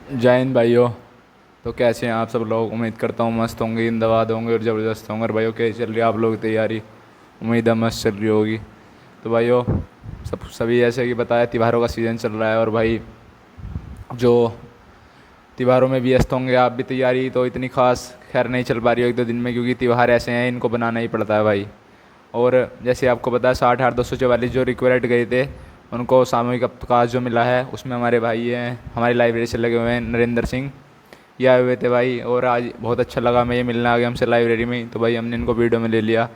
जय हिंद भाइयों। तो कैसे हैं आप सब लोग? उम्मीद करता हूँ मस्त होंगे, जिंदाबाद होंगे और ज़बरदस्त होंगे। और भाइयों कैसी चल रही है आप लोगों की तैयारी? उम्मीद है मस्त चल रही होगी। तो भाइयों, सभी जैसे कि बताया, त्योहारों का सीज़न चल रहा है और भाई जो त्योहारों में व्यस्त होंगे आप भी। तैयारी तो इतनी खास खैर नहीं चल पा रही हो एक दो दिन में, क्योंकि त्यौहार ऐसे हैं, इनको बनाना ही पड़ता है भाई। और जैसे आपको पता है 60,244 जो रिक्वेस्ट गए थे, उनको सामूहिक अवकाश जो मिला है उसमें हमारे भाई हैं, हमारी लाइब्रेरी से लगे हुए हैं, नरेंद्र सिंह, ये आए हुए थे भाई। और आज बहुत अच्छा लगा, मैं ये मिलने आ गया हमसे लाइब्रेरी में, तो भाई हमने इनको वीडियो में ले लिया।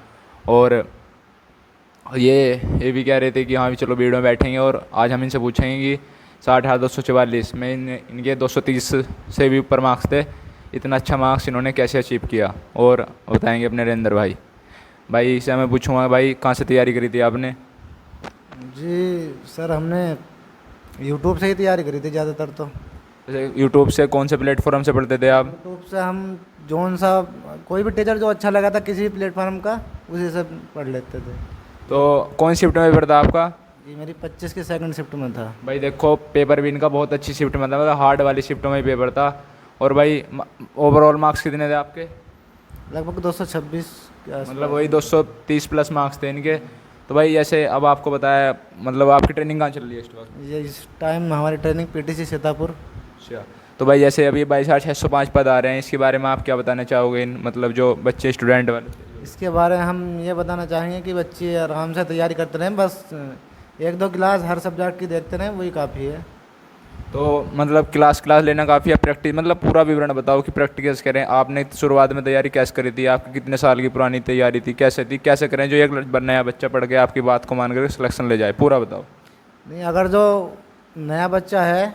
और ये भी कह रहे थे कि हाँ भी चलो वीडियो में बैठेंगे, और आज हम इनसे पूछेंगे कि 60,244 में इनके 230 से भी ऊपर मार्क्स थे, इतना अच्छा मार्क्स इन्होंने कैसे अचीव किया, और बताएंगे अपने नरेंद्र भाई। भाई से मैं पूछूंगा, भाई कहाँ से तैयारी करी थी आपने? जी सर, हमने यूट्यूब से ही तैयारी करी थी ज़्यादातर तो। जैसे यूट्यूब से कौन से प्लेटफॉर्म से पढ़ते थे आप? यूट्यूब से हम जोन सा कोई भी टीचर जो अच्छा लगा था किसी भी प्लेटफॉर्म का, उसी से पढ़ लेते थे। तो कौन शिफ्ट में पेपर था आपका? जी मेरी 25 की सेकंड शिफ्ट में था। भाई देखो, पेपर भी इनका बहुत अच्छी शिफ्ट में था, मतलब हार्ड वाली शिफ्टों में ही पेपर था। और भाई ओवरऑल मार्क्स कितने थे आपके? लगभग 226 के मतलब आसपास। वही 230 प्लस मार्क्स थे इनके। तो भाई ऐसे अब आपको बताया, मतलब आपकी ट्रेनिंग कहाँ चल रही है इस वक्त? ये इस टाइम हमारी ट्रेनिंग पीटीसी सीतापुर। अच्छा। तो भाई जैसे अभी 22,605 पद आ रहे हैं, इसके बारे में आप क्या बताना चाहोगे? इन मतलब जो बच्चे स्टूडेंट वाले। इसके बारे में हम ये बताना चाहेंगे कि बच्चे आराम से तैयारी करते रहें, बस एक दो क्लास हर सब्जेक्ट की देखते रहें, वही काफ़ी है। तो मतलब क्लास क्लास लेना काफ़ी है, प्रैक्टिस मतलब पूरा विवरण बताओ कि प्रैक्टिस करें। आपने शुरुआत में तैयारी कैसे करी थी? आपकी कितने साल की पुरानी तैयारी थी? कैसे थी, कैसे करें जो एक नया बच्चा पढ़ के आपकी बात को मान कर सिलेक्शन ले जाए? पूरा बताओ। नहीं, अगर जो नया बच्चा है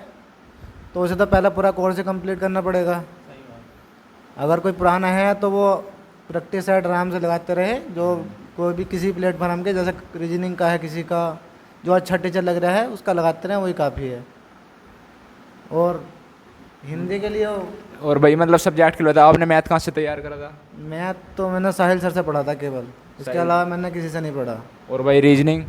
तो उसे तो पहले पूरा कोर्स ही कंप्लीट करना पड़ेगा। अगर कोई पुराना है तो वो प्रैक्टिस सेट आराम से लगाते रहे, जो कोई भी किसी प्लेटफॉर्म के, जैसे रीजनिंग का है किसी का, जो अच्छा टीचर लग रहा है उसका लगाते रहें, वही काफ़ी है। और हिंदी के लिए और भाई मतलब सब्जेक्ट के लिए बताओ, आपने मैथ कहाँ से तैयार करा था? मैथ तो मैंने साहिल सर से पढ़ा था केवल, इसके साहिल। अलावा मैंने किसी से नहीं पढ़ा। और भाई रीजनिंग?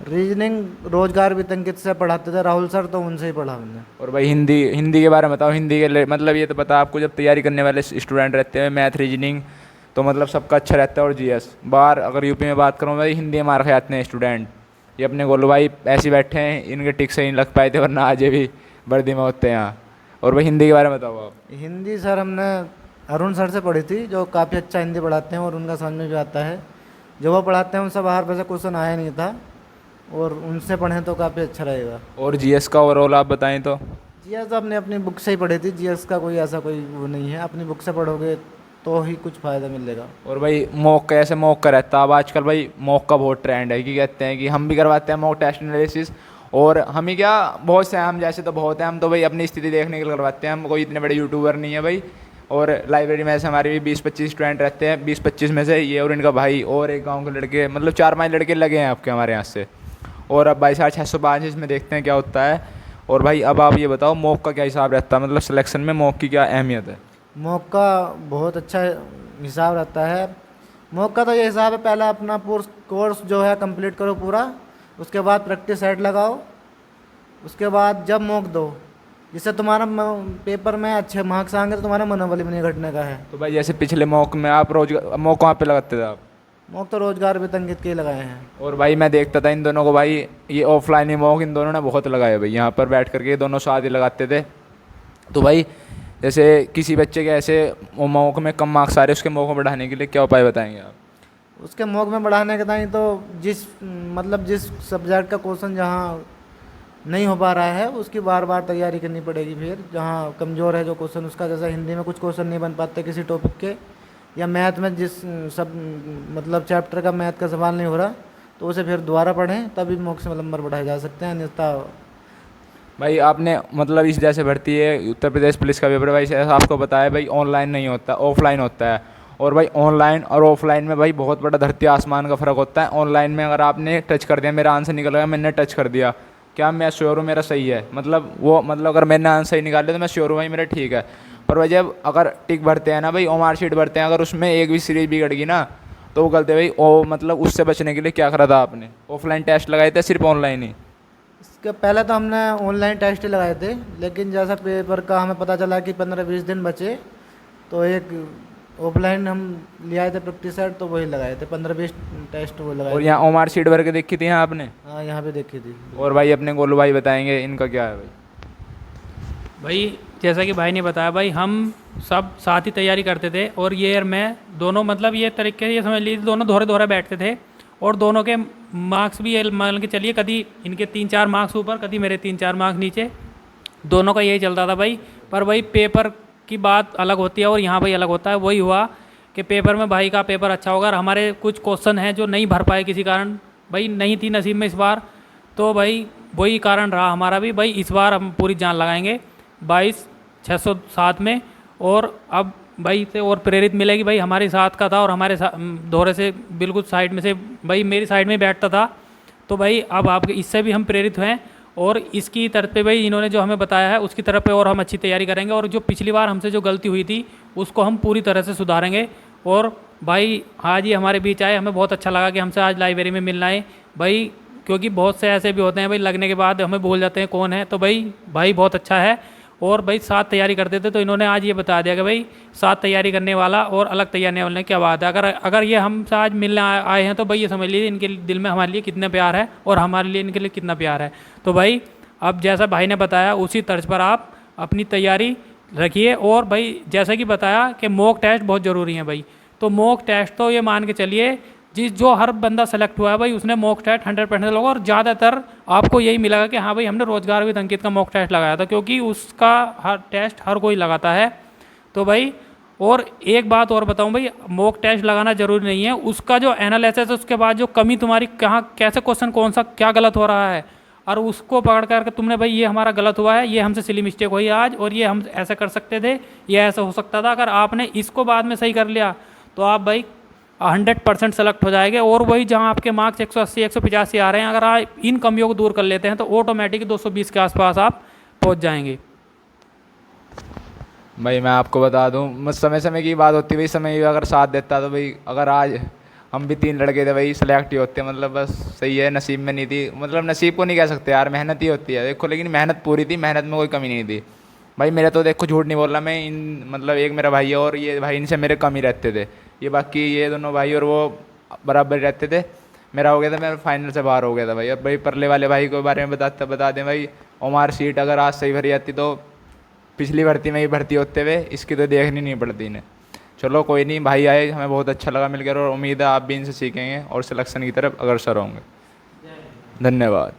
रीजनिंग रोजगार वितंकित से पढ़ाते थे राहुल सर, तो उनसे ही पढ़ा मैंने। और भाई हिंदी, हिंदी के बारे में बताओ। हिंदी के मतलब ये तो पता आपको, जब तैयारी करने वाले स्टूडेंट रहते हैं मैथ रीजनिंग, तो मतलब सबका अच्छा रहता है। और जीएस बाहर अगर यूपी में बात करूँ भाई, हिंदी मार के आते हैं स्टूडेंट। ये अपने गोलू भाई ऐसे बैठे हैं, इनके टिक से नहीं लग पाए थे, वरना आज ये भी वर्दी में होते हैं यहाँ। और भाई हिंदी के बारे में बताओ आप। हिंदी सर हमने अरुण सर से पढ़ी थी, जो काफ़ी अच्छा हिंदी पढ़ाते हैं और उनका समझ में भी आता है। जो वो पढ़ाते हैं उनसे बाहर वैसे क्वेश्चन आया नहीं था, और उनसे पढ़ें तो काफ़ी अच्छा रहेगा। और जीएस का ओवरऑल आप बताएं तो? जीएस तो अपने अपनी बुक से ही पढ़ी थी, जीएस का कोई ऐसा कोई वो नहीं है, अपनी बुक से पढ़ोगे तो ही कुछ फ़ायदा मिलेगा। और भाई मॉक का, ऐसे मॉक का रहता है अब आजकल भाई, मॉक का बहुत ट्रेंड है कि कहते हैं कि हम भी करवाते हैं मॉक टेस्ट एनालिसिस। और हम ही क्या, बहुत से हैं, हम जैसे तो बहुत हैं, हम तो भाई अपनी स्थिति देखने के लिए करवाते हैं, हम कोई इतने बड़े यूट्यूबर नहीं है भाई। और लाइब्रेरी में ऐसे हमारे भी 20-25 स्टूडेंट रहते हैं, 20-25 में से ये और इनका भाई और एक गाँव के लड़के, मतलब 4-5 लड़के लगे हैं आपके हमारे यहाँ से। और अब 22,605 इसमें देखते हैं क्या होता है। और भाई अब आप ये बताओ, मॉक का क्या हिसाब रहता है, मतलब सिलेक्शन में मॉक की क्या अहमियत है? मॉक का बहुत अच्छा हिसाब रहता है। मॉक का तो ये हिसाब है, पहले अपना पूरा कोर्स जो है कंप्लीट करो पूरा, उसके बाद प्रैक्टिस सेट लगाओ, उसके बाद जब मॉक दो, जिससे तुम्हारा पेपर में अच्छे मार्क्स आएंगे तो तुम्हारा मनोबल भी नहीं घटने का है। तो भाई जैसे पिछले मॉक में आप रोज मॉक कहाँ पे लगाते थे आप? मॉक तो रोजगार वितंकित के ही लगाए हैं। और भाई मैं देखता था इन दोनों को भाई, ये ऑफलाइन ही मॉक इन दोनों ने बहुत लगाए भाई, यहाँ पर बैठ करके ये दोनों साथ ही लगाते थे। तो भाई जैसे किसी बच्चे के ऐसे मॉक में कम मार्क्स आ रहे हैं, उसके मॉक को बढ़ाने के लिए क्या उपाय बताएंगे आप? उसके मॉक में बढ़ाने के टाइम तो जिस मतलब जिस सब्जेक्ट का क्वेश्चन जहाँ नहीं हो पा रहा है उसकी बार बार तैयारी करनी पड़ेगी। फिर जहाँ कमज़ोर है जो क्वेश्चन उसका, जैसे हिंदी में कुछ क्वेश्चन नहीं बन पाते किसी टॉपिक के, या मैथ में जिस सब मतलब चैप्टर का मैथ का सवाल नहीं हो रहा, तो उसे फिर दोबारा पढ़ें, तभी मॉक से नंबर बढ़ाए जा सकते हैं, अन्यथा। भाई आपने मतलब इस जैसे भर्ती है उत्तर प्रदेश पुलिस का पेपर, भाई ऐसा आपको बताया भाई ऑनलाइन नहीं होता, ऑफलाइन होता है। और भाई ऑनलाइन और ऑफलाइन में भाई बहुत बड़ा धरती आसमान का फ़र्क होता है। ऑनलाइन में अगर आपने टच कर दिया, मेरा आंसर निकल गया, मैंने टच कर दिया, क्या मैं श्योर हूँ मेरा सही है? मतलब वो मतलब अगर मैंने आंसर सही निकाल लिया तो मैं श्योर हूँ भाई मेरा ठीक है। पर भाई जब अगर टिक भरते हैं ना भाई, और मार्कशीट भरते हैं, अगर उसमें एक भी सीरीज बिगड़ गई ना, तो वो गलती है भाई। ओ मतलब उससे बचने के लिए क्या करा था आपने? ऑफलाइन टेस्ट लगाए थे सिर्फ ऑनलाइन ही? इसके पहले तो हमने ऑनलाइन टेस्ट लगाए थे, लेकिन जैसा पेपर का हमें पता चला कि 15-20 दिन बचे, तो एक ऑफलाइन हम ले आए थे प्रैक्टिस सेट, तो वही लगाए थे 15-20 टेस्ट वो लगाए और थे। यहाँ ओमार सीट भर के देखी थी यहाँ आपने? हाँ, यहाँ पे देखी थी। और भाई अपने गोलू भाई बताएंगे इनका क्या है भाई? भाई जैसा कि भाई ने बताया, भाई हम सब साथ ही तैयारी करते थे, और ये और मैं दोनों, मतलब ये तरीके से ये समझ लीजिए दोनों दोहरे दोहरे बैठते थे, और दोनों के मार्क्स भी ये मान के चलिए कभी इनके 3-4 मार्क्स ऊपर, कभी मेरे 3-4 मार्क्स नीचे, दोनों का यही चलता था भाई। पर भाई पेपर की बात अलग होती है और यहाँ भाई अलग होता है। वही हुआ कि पेपर में भाई का पेपर अच्छा होगा, और हमारे कुछ क्वेश्चन हैं जो नहीं भर पाए किसी कारण, भाई नहीं थी नसीब में इस बार, तो भाई वही कारण रहा हमारा भी। भाई इस बार हम पूरी जान लगाएंगे 22,607 में, और अब भाई से और प्रेरित मिलेगी। भाई हमारे साथ का था और हमारे दोहरे से बिल्कुल साइड में से, भाई मेरी साइड में बैठता था, तो भाई अब आप इससे भी हम प्रेरित हुए, और इसकी तरफ पे भाई इन्होंने जो हमें बताया है उसकी तरफ पे और हम अच्छी तैयारी करेंगे, और जो पिछली बार हमसे जो गलती हुई थी उसको हम पूरी तरह से सुधारेंगे। और भाई आज ये हमारे बीच आए, हमें बहुत अच्छा लगा कि हमसे आज लाइब्रेरी में मिलना है भाई, क्योंकि बहुत से ऐसे भी होते हैं भाई लगने के बाद हमें भूल जाते हैं कौन है, तो भाई बहुत अच्छा है। और भाई साथ तैयारी करते थे, तो इन्होंने आज ये बता दिया कि भाई साथ तैयारी करने वाला और अलग तैयारी वाले क्या बात है। अगर ये हमसे आज मिलने आए हैं, तो भाई ये समझ लीजिए इनके दिल में हमारे लिए कितना प्यार है और हमारे लिए इनके लिए कितना प्यार है। तो भाई अब जैसा भाई ने बताया उसी तर्ज पर आप अपनी तैयारी रखिए। और भाई जैसा कि बताया कि मॉक टेस्ट बहुत ज़रूरी है भाई, तो मॉक टेस्ट तो ये मान के चलिए जो हर बंदा सेलेक्ट हुआ है भाई उसने मॉक टेस्ट 100% होगा, और ज़्यादातर आपको यही मिलेगा कि हाँ भाई हमने रोजगार विद अंकित का मॉक टेस्ट लगाया था, क्योंकि उसका हर टेस्ट हर कोई लगाता है। तो भाई और एक बात और बताऊं भाई, मॉक टेस्ट लगाना जरूरी नहीं है, उसका जो एनालिसिस है उसके बाद जो कमी तुम्हारी कहाँ कैसे क्वेश्चन कौन सा क्या गलत हो रहा है, और उसको पकड़ करके तुमने भाई ये हमारा गलत हुआ है, ये हमसे सिली मिस्टेक हुई आज, और ये हम ऐसा कर सकते थे, ये ऐसा हो सकता था, अगर आपने इसको बाद में सही कर लिया तो आप भाई 100% सेलेक्ट हो जाएंगे। और वही जहां आपके मार्क्स 180 185 आ रहे हैं, अगर आप इन कमियों को दूर कर लेते हैं तो ऑटोमेटिक 220 के आसपास आप पहुंच जाएंगे। भाई मैं आपको बता दूं, समय समय की बात होती है भाई, समय अगर साथ देता तो भाई अगर आज हम भी 3 लड़के थे भाई सेलेक्ट ही होते, मतलब बस सही है नसीब में नहीं थी, मतलब नसीब को नहीं कह सकते यार, मेहनत ही होती है देखो, लेकिन मेहनत पूरी थी, मेहनत में कोई कमी नहीं थी भाई। मेरे तो देखो झूठ नहीं बोल रहा मैं, इन मतलब एक मेरा भाई है और ये भाई, इनसे मेरे कम ही रहते थे, ये बाकी ये दोनों भाई और वो बराबर रहते थे। मेरा हो गया था, मैं फाइनल से बाहर हो गया था भाई। अब भाई परले वाले भाई के बारे में बता दें भाई, ओमार सीट अगर आज सही भरी जाती तो पिछली भर्ती में ही भर्ती होते हुए इसकी तो देखनी नहीं पड़ती इन्हें। चलो कोई नहीं, भाई आए, हमें बहुत अच्छा लगा मिलकर, और उम्मीद है आप भी इनसे सीखेंगे और सिलेक्शन की तरफ अग्रसर होंगे। धन्यवाद।